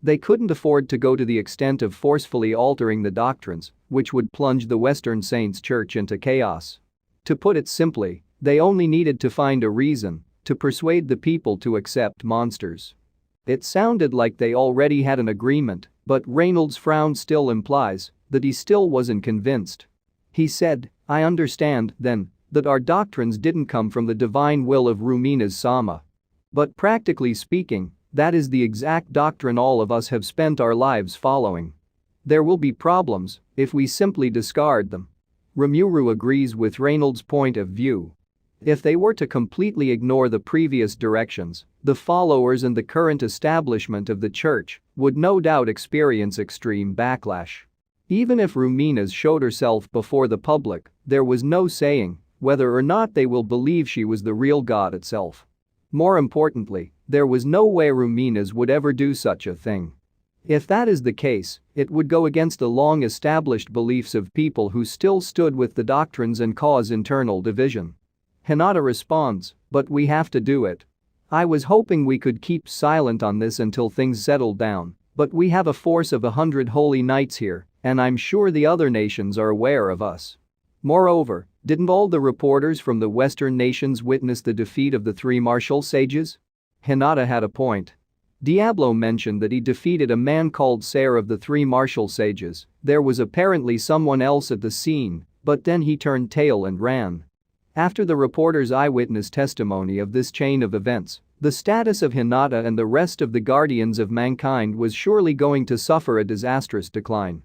They couldn't afford to go to the extent of forcefully altering the doctrines, which would plunge the Western Saints' Church into chaos. To put it simply, they only needed to find a reason to persuade the people to accept monsters. It sounded like they already had an agreement, but Reynolds' frown still implies that he still wasn't convinced. He said, "I understand, then, that our doctrines didn't come from the divine will of Rumina's Sama. But practically speaking, that is the exact doctrine all of us have spent our lives following. There will be problems if we simply discard them." Rimuru agrees with Reynolds' point of view. If they were to completely ignore the previous directions, the followers and the current establishment of the church would no doubt experience extreme backlash. Even if Rumina's showed herself before the public, there was no saying whether or not they will believe she was the real God itself. More importantly, there was no way Rumina's would ever do such a thing. If that is the case, it would go against the long-established beliefs of people who still stood with the doctrines and cause internal division. Hinata responds, "But we have to do it. I was hoping we could keep silent on this until things settled down, but we have a force of 100 holy knights here, and I'm sure the other nations are aware of us. Moreover, didn't all the reporters from the Western nations witness the defeat of the three martial sages?" Hinata had a point. Diablo mentioned that he defeated a man called Sayer of the three martial sages. There was apparently someone else at the scene, but then he turned tail and ran. After the reporter's eyewitness testimony of this chain of events, the status of Hinata and the rest of the guardians of mankind was surely going to suffer a disastrous decline.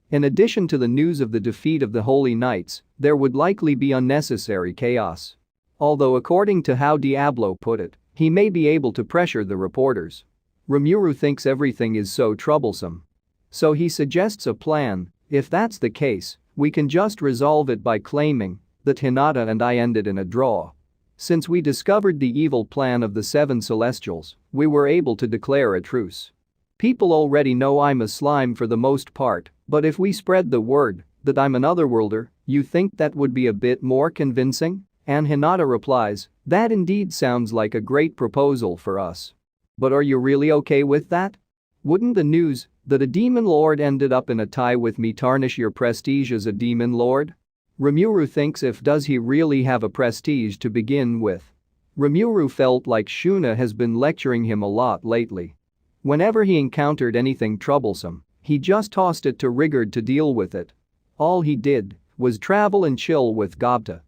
In addition to the news of the defeat of the Holy Knights, there would likely be unnecessary chaos. Although according to how Diablo put it, he may be able to pressure the reporters. Rimuru thinks everything is so troublesome. So he suggests a plan. If that's the case, we can just resolve it by claiming that Hinata and I ended in a draw. Since we discovered the evil plan of the seven celestials, we were able to declare a truce. People already know I'm a slime for the most part, but if we spread the word that I'm an otherworlder, you think that would be a bit more convincing? And Hinata replies, "That indeed sounds like a great proposal for us. But are you really okay with that? Wouldn't the news that a demon lord ended up in a tie with me tarnish your prestige as a demon lord?" Rimuru thinks does he really have a prestige to begin with? Rimuru felt like Shuna has been lecturing him a lot lately. Whenever he encountered anything troublesome, he just tossed it to Rigard to deal with it. All he did was travel and chill with Gobta.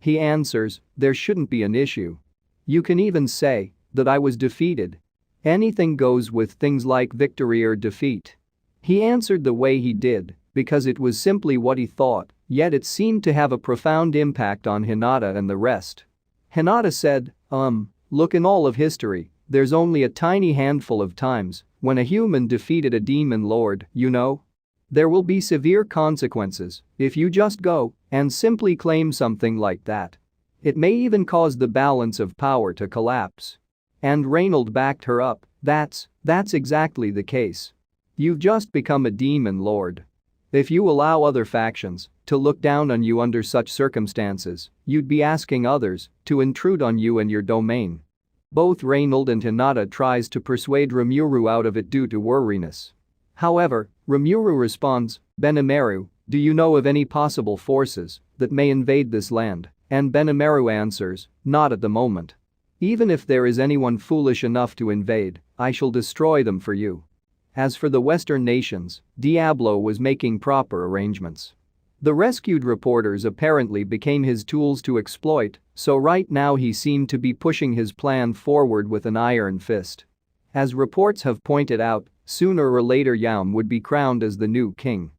He answers, "There shouldn't be an issue. You can even say that I was defeated. Anything goes with things like victory or defeat." He answered the way he did because it was simply what he thought, yet it seemed to have a profound impact on Hinata and the rest. Hinata said, Look, in all of history, there's only a tiny handful of times when a human defeated a demon lord, you know? There will be severe consequences if you just go and simply claim something like that. It may even cause the balance of power to collapse." And Reynold backed her up. That's exactly the case. You've just become a demon lord. If you allow other factions to look down on you under such circumstances, you'd be asking others to intrude on you and your domain. Both Reynold and Hinata tries to persuade Rimuru out of it due to worriness. However, Rimuru responds, "Benimaru, do you know of any possible forces that may invade this land?" And Benimaru answers, "Not at the moment. Even if there is anyone foolish enough to invade, I shall destroy them for you." As for the Western nations, Diablo was making proper arrangements. The rescued reporters apparently became his tools to exploit, so right now he seemed to be pushing his plan forward with an iron fist. As reports have pointed out, sooner or later Yaum would be crowned as the new king.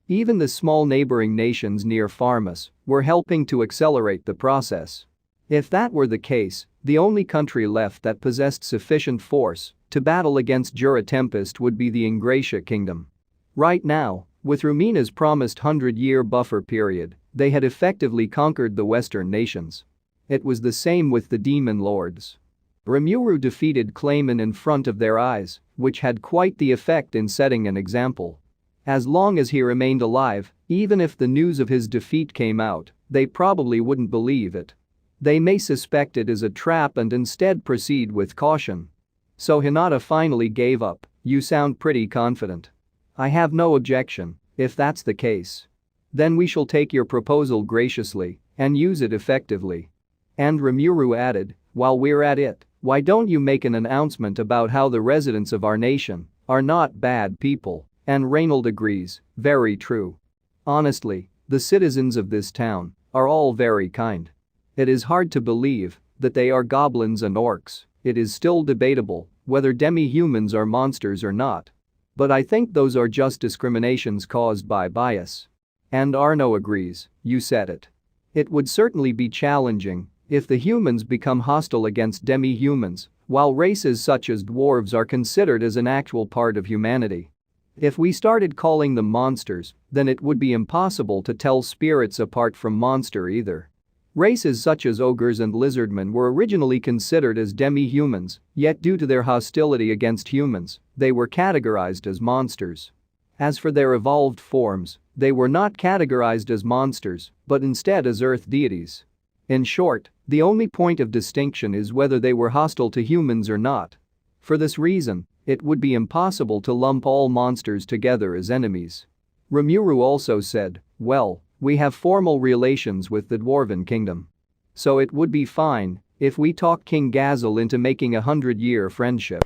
Even the small neighboring nations near Pharmus were helping to accelerate the process. If that were the case, the only country left that possessed sufficient force to battle against Jura Tempest would be the Ingratia kingdom. Right now, with Rumina's promised 100-year buffer period, they had effectively conquered the Western nations. It was the same with the demon lords. Rimuru defeated Clayman in front of their eyes, which had quite the effect in setting an example. As long as he remained alive, even if the news of his defeat came out, they probably wouldn't believe it. They may suspect it as a trap and instead proceed with caution. So Hinata finally gave up, you sound pretty confident. I have no objection, if that's the case. Then we shall take your proposal graciously and use it effectively." And rimuru added, "While we're at it, why don't you make an announcement about how the residents of our nation are not bad people?" And Reynold agrees, "Very true. Honestly, the citizens of this town are all very kind. It is hard to believe that they are goblins and orcs. It is still debatable whether demi-humans are monsters or not. But I think those are just discriminations caused by bias." And Arno agrees, "You said it. It would certainly be challenging if the humans become hostile against demi-humans, while races such as dwarves are considered as an actual part of humanity. If we started calling them monsters, then it would be impossible to tell spirits apart from monster either. Races such as ogres and lizardmen were originally considered as demi-humans, yet due to their hostility against humans, they were categorized as monsters. As for their evolved forms, they were not categorized as monsters, but instead as earth deities. In short, the only point of distinction is whether they were hostile to humans or not. For this reason, it would be impossible to lump all monsters together as enemies." Rimuru also said, "Well, we have formal relations with the Dwarven Kingdom. So it would be fine if we talk King Gazel into making a 100-year friendship.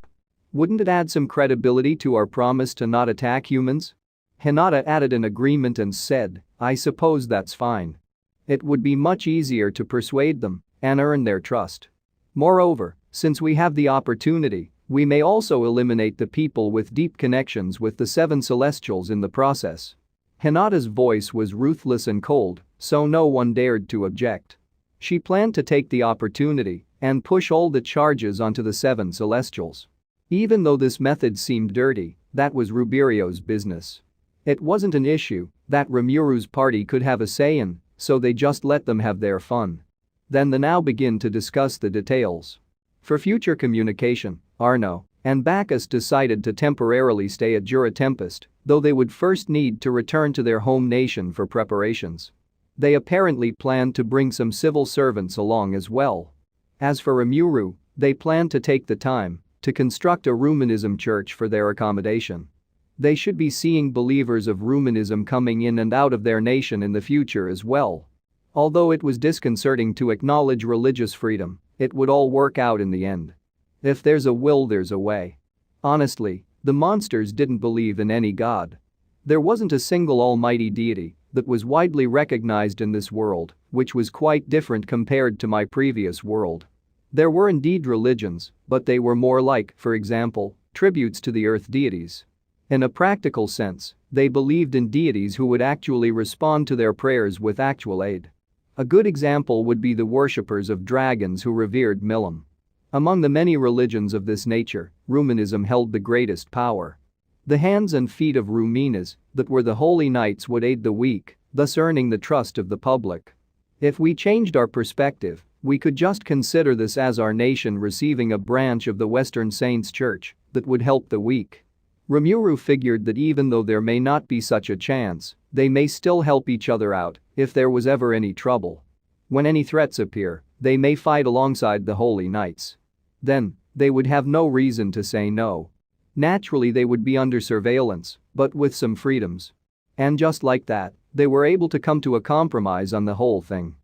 Wouldn't it add some credibility to our promise to not attack humans?" Hinata added an agreement and said, "I suppose that's fine. It would be much easier to persuade them and earn their trust. Moreover, since we have the opportunity, we may also eliminate the people with deep connections with the seven celestials in the process." Hinata's voice was ruthless and cold, so no one dared to object. She planned to take the opportunity and push all the charges onto the seven celestials. Even though this method seemed dirty, that was Rubirio's business. It wasn't an issue that Rimuru's party could have a say in, so they just let them have their fun. Then they now begin to discuss the details. For future communication, Arno and Bacchus decided to temporarily stay at Jura Tempest, though they would first need to return to their home nation for preparations. They apparently planned to bring some civil servants along as well. As for Rimuru, they planned to take the time to construct a Rumanism church for their accommodation. They should be seeing believers of Rumanism coming in and out of their nation in the future as well. Although it was disconcerting to acknowledge religious freedom, it would all work out in the end. If there's a will, there's a way. Honestly, the monsters didn't believe in any god. There wasn't a single almighty deity that was widely recognized in this world, which was quite different compared to my previous world. There were indeed religions, but they were more like, for example, tributes to the earth deities. In a practical sense, they believed in deities who would actually respond to their prayers with actual aid. A good example would be the worshippers of dragons who revered Milim. Among the many religions of this nature, Rumanism held the greatest power. The hands and feet of Ruminas, that were the holy knights, would aid the weak, thus earning the trust of the public. If we changed our perspective, we could just consider this as our nation receiving a branch of the Western Saints Church that would help the weak. Rimuru figured that even though there may not be such a chance, they may still help each other out if there was ever any trouble. When any threats appear, they may fight alongside the holy knights. Then, they would have no reason to say no. Naturally, they would be under surveillance, but with some freedoms. And just like that, they were able to come to a compromise on the whole thing.